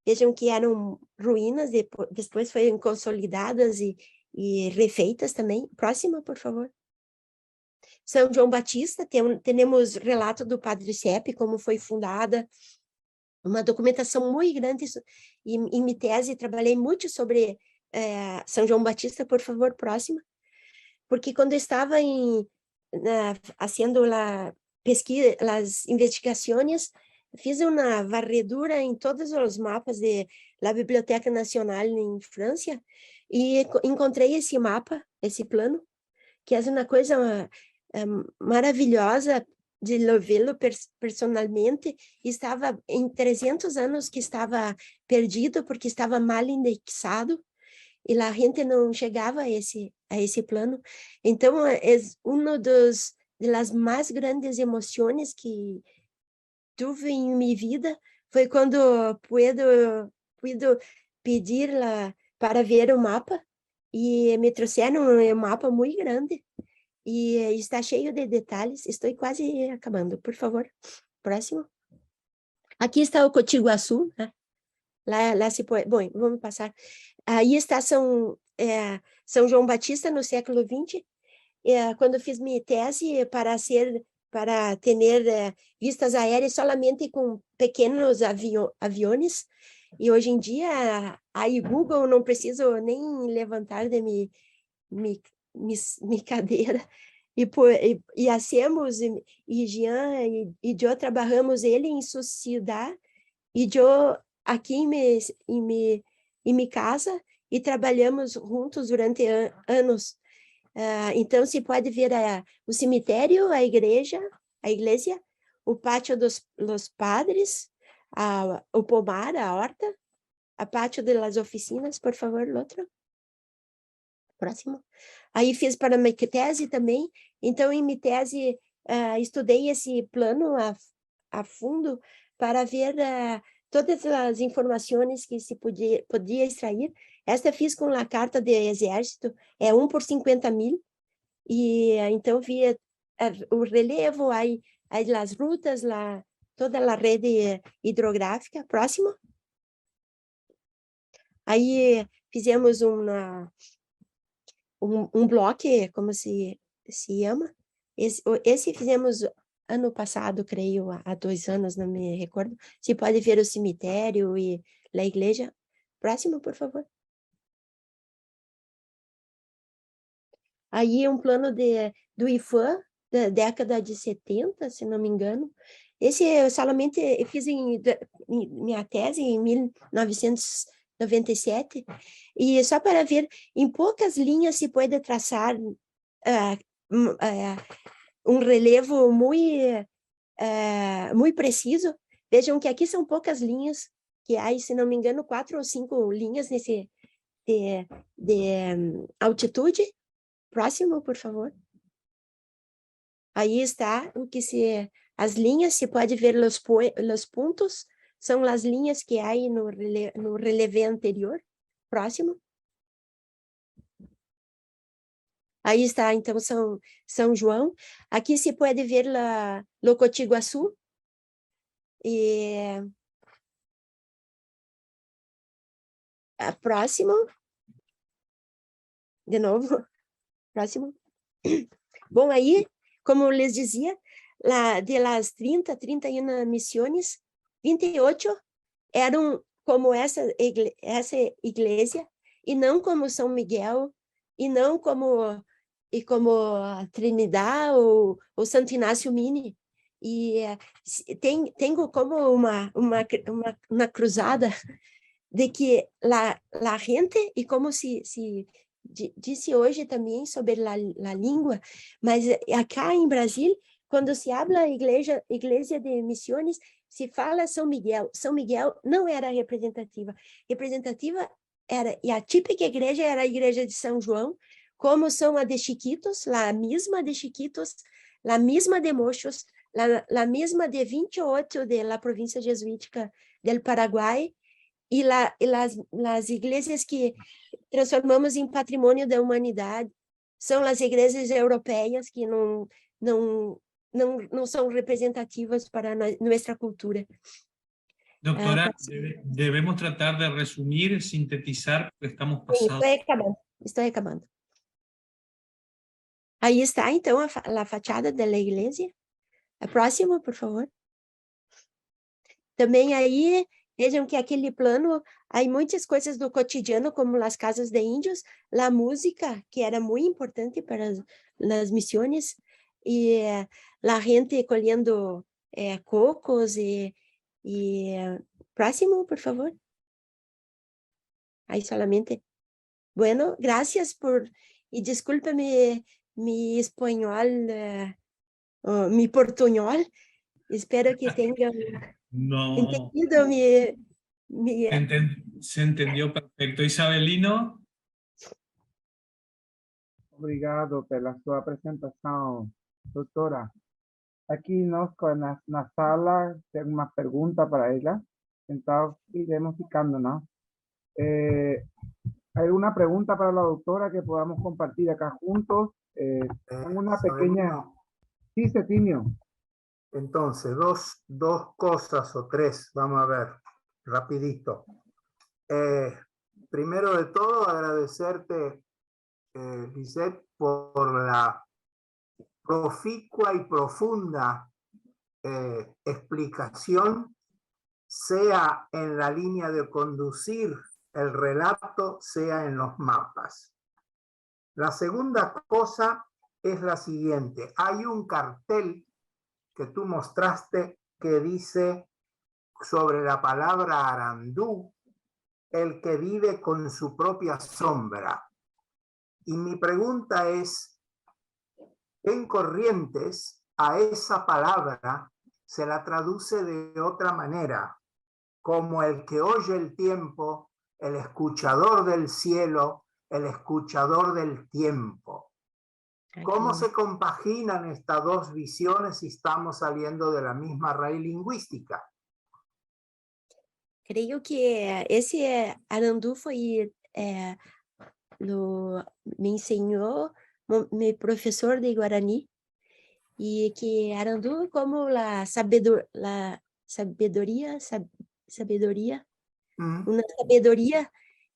Vejam que eram ruínas, depois foram consolidadas e refeitas também. Próxima, por favor. São João Batista, temos relato do Padre Sepe, como foi fundada, uma documentação muito grande, e em minha tese trabalhei muito sobre São João Batista. Por favor, próxima. Porque quando eu estava fazendo a pesquisa, as investigações, fiz uma varredura em todos os mapas da Biblioteca Nacional em França e encontrei esse mapa, esse plano, que é uma coisa maravilhosa de vê-lo personalmente. Estava em 300 anos que estava perdido porque estava mal indexado e a gente não chegava a esse plano. Então, é uma das mais grandes emoções que tive em minha vida foi quando pude pedir para ver o mapa, e me trouxeram um mapa muito grande, e está cheio de detalhes. Estou quase acabando, por favor. Próximo. Aqui está o Cotiguaçu, né? Lá se pode... Bom, vamos passar. Aí está São João Batista no século XX, quando fiz minha tese para ter vistas aéreas somente com pequenos aviões, e hoje em dia, aí Google, não preciso nem levantar de minha cadeira, e hacemos, e Jean e eu trabalhamos ele em sociedade, e eu aqui em minha casa, e trabalhamos juntos durante anos. Então, se pode ver o cemitério, a igreja, o pátio dos padres, o pomar, a horta, a pátio das oficinas. Por favor, outro. Próximo. Aí fiz para minha tese também. Então, em minha tese, estudei esse plano a fundo para ver todas as informações que se podia extrair. Esta fiz com a carta de exército, 1 por 50.000, e então via o relevo, aí as rutas, toda a rede hidrográfica. Próximo. Aí fizemos um bloco, como se chama. Esse fizemos ano passado, creio, há 2 anos, não me recordo. Se pode ver o cemitério e a igreja. Próximo, por favor. Aí um plano do IFAM, da década de 70, se não me engano. Esse eu somente fiz em minha tese em 1997, e só para ver, em poucas linhas se pode traçar um relevo muito preciso. Vejam que aqui são poucas linhas, que há, se não me engano, 4 ou 5 linhas de altitude. Próximo, por favor. Aí está as linhas, se pode ver os pontos, são as linhas que há no relevé anterior. Próximo. Aí está, então, São João. Aqui se pode ver o Cotiguaçu. E próximo. De novo. Próximo. Bom, aí, como eu lhes dizia, de las 31 missões, 28 eram como essa igreja, e não como São Miguel, e não como a Trinidade ou Santo Inácio Mini. E tenho como uma cruzada de que a gente, e como se disse hoje também sobre a língua, mas acá em Brasil, quando se habla igreja de missões, se fala São Miguel. São Miguel não era representativa. Representativa e a típica igreja era a igreja de São João, como são a de Chiquitos, a mesma de Chiquitos, a mesma de Mochos, a mesma de 28 de la província jesuítica del Paraguai, e as igrejas que transformamos em patrimônio da humanidade são as igrejas europeias que não são representativas para nossa cultura. Doctora, debemos tratar de resumir, sintetizar, porque estamos Sim, pasados. estou acabando. Aí está, então, a fachada da igreja. A próxima, por favor. Também aí, vejam que aquele plano, há muitas coisas do cotidiano, como as casas de índios, a música, que era muito importante para as missões, e a gente colhendo cocos e próximo, por favor. Aí solamente. Bueno, gracias por, y discúlpeme mi español, mi portuñol. Espero que tengan No, entendido mi se entendió perfecto. Isabelino, Obrigado pela sua apresentação, doutora. Aqui nós na sala tem uma pergunta para ela, então iremos ficando, não? ¿Hay alguna pregunta para la doctora que podamos compartir acá juntos? Tengo una pequeña... Sí, Cetimio. Entonces, dos cosas o tres, vamos a ver, rapidito. Primero de todo, agradecerte, Lisette, por la proficua y profunda explicación, sea en la línea de conducir el relato, sea en los mapas. La segunda cosa es la siguiente. Hay un cartel que tú mostraste que dice sobre la palabra Arandú, el que vive con su propia sombra. Y mi pregunta es, en Corrientes a esa palabra se la traduce de otra manera, como el que oye el tiempo, el escuchador del cielo, el escuchador del tiempo. ¿Cómo se compaginan estas dos visiones si estamos saliendo de la misma raíz lingüística? Creio que esse Arandu foi me ensinou meu professor de Guarani, e que Arandu como a sabedoria, uma sabedoria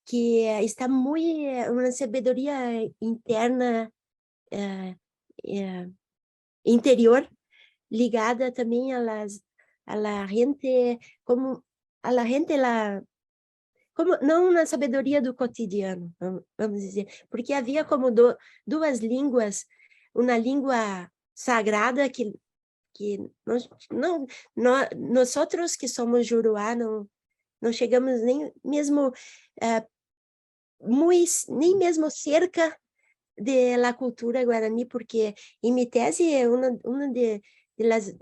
que está muito, uma sabedoria interna, interior, ligada também a la gente, como a la gente, como não uma sabedoria do cotidiano, vamos dizer, porque havia como duas línguas, uma língua sagrada que nós outros que somos Juruá não chegamos nem mesmo nem mesmo cerca de la cultura guarani, porque em minha tese uma de las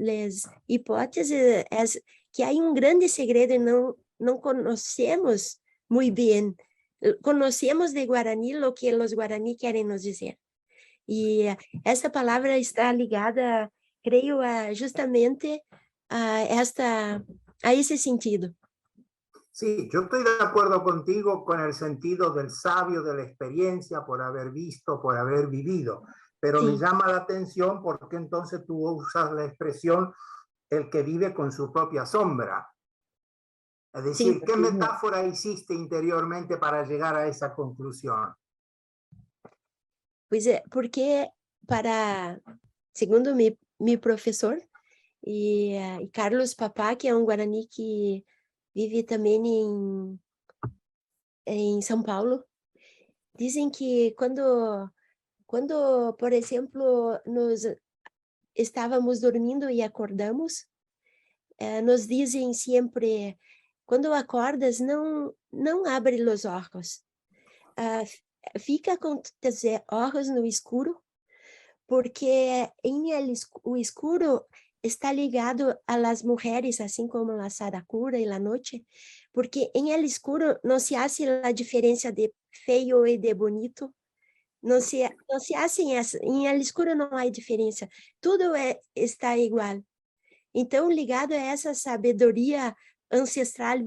hipóteses é que há um grande segredo e não conhecemos muito bem. Conhecemos de Guarani o que os Guarani querem nos dizer. E essa palavra está ligada, creio, justamente a ese sentido. Sí, yo estoy de acuerdo contigo con el sentido del sabio, de la experiencia, por haber visto, por haber vivido. Pero sí, me llama la atención porque entonces tú usas la expresión el que vive con su propia sombra. Es decir, sí, ¿qué metáfora hiciste interiormente para llegar a esa conclusión? Pois é, porque segundo meu professor, e Carlos Papá, que é um Guarani que vive também em São Paulo, dizem que quando, por exemplo, nós estávamos dormindo e acordamos, nos dizem sempre, quando acordas, não abre os olhos. Fica com os olhos no escuro, porque o escuro está ligado a las mujeres, así como la saracura y la noche, porque en el escuro no se hace la diferencia de feo y de bonito, no se hacen essa, en el escuro no hay diferencia, todo está igual. Então, ligado a essa sabedoria ancestral,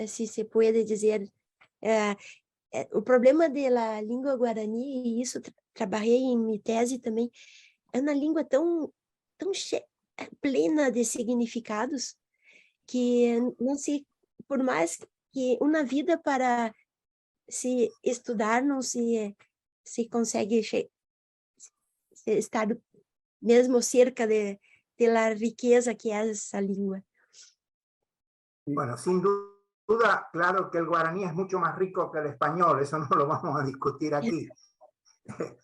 se se pode dizer, o problema da língua guarani, e isso trabalhei em minha tese também, é uma língua tão plena de significados que não se, por mais que uma vida para se estudar não se consegue estar mesmo cerca de la riqueza que es esa lengua. Bueno, sin duda, claro que el guaraní es mucho más rico que el español, eso no lo vamos a discutir aquí.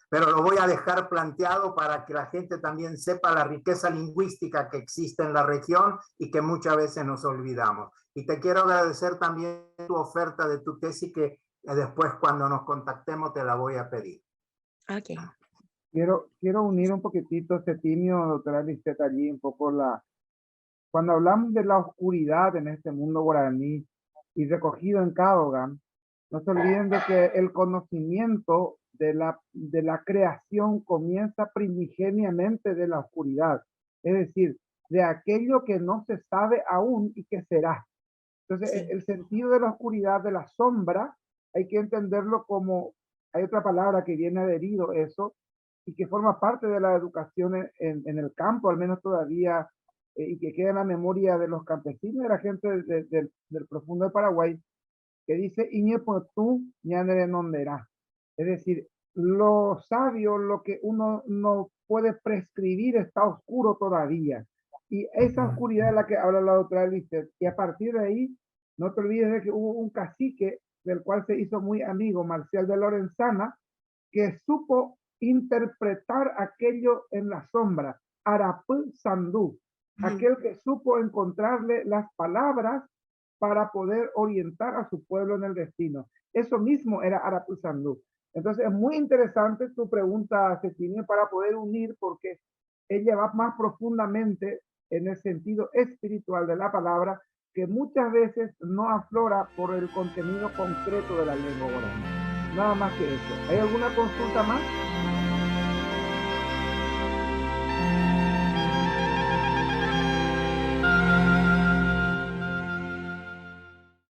Pero lo voy a dejar planteado para que la gente también sepa la riqueza lingüística que existe en la región y que muchas veces nos olvidamos. Y te quiero agradecer también tu oferta de tu tesis, que después cuando nos contactemos te la voy a pedir. Ok. Quiero unir un poquitito, Septimio, doctora Lisette, allí un poco cuando hablamos de la oscuridad en este mundo guaraní y recogido en Cadogan, no se olviden de que el conocimiento de la creación comienza primigeniamente de la oscuridad, es decir, de aquello que no se sabe aún y que será. Entonces, Sí. el sentido de la oscuridad, de la sombra, hay que entenderlo como, hay otra palabra que viene adherido a eso, y que forma parte de la educación en el campo, al menos todavía, y que queda en la memoria de los campesinos, de la gente del profundo de Paraguay, que dice, Iñe por tú, ñanere nondera. Es decir, lo sabio, lo que uno no puede prescribir, está oscuro todavía. Y esa oscuridad es la que habla la doctora Lisette. Y a partir de ahí, no te olvides de que hubo un cacique del cual se hizo muy amigo, Marcial de Lorenzana, que supo interpretar aquello en la sombra, Arapú Sandú, aquel que supo encontrarle las palabras para poder orientar a su pueblo en el destino. Eso mismo era Arapú Sandú. Entonces es muy interesante tu pregunta, Septimio, para poder unir, porque ella va más profundamente en el sentido espiritual de la palabra, que muchas veces no aflora por el contenido concreto de la lengua guaraní. Nada más que eso. ¿Hay alguna consulta más?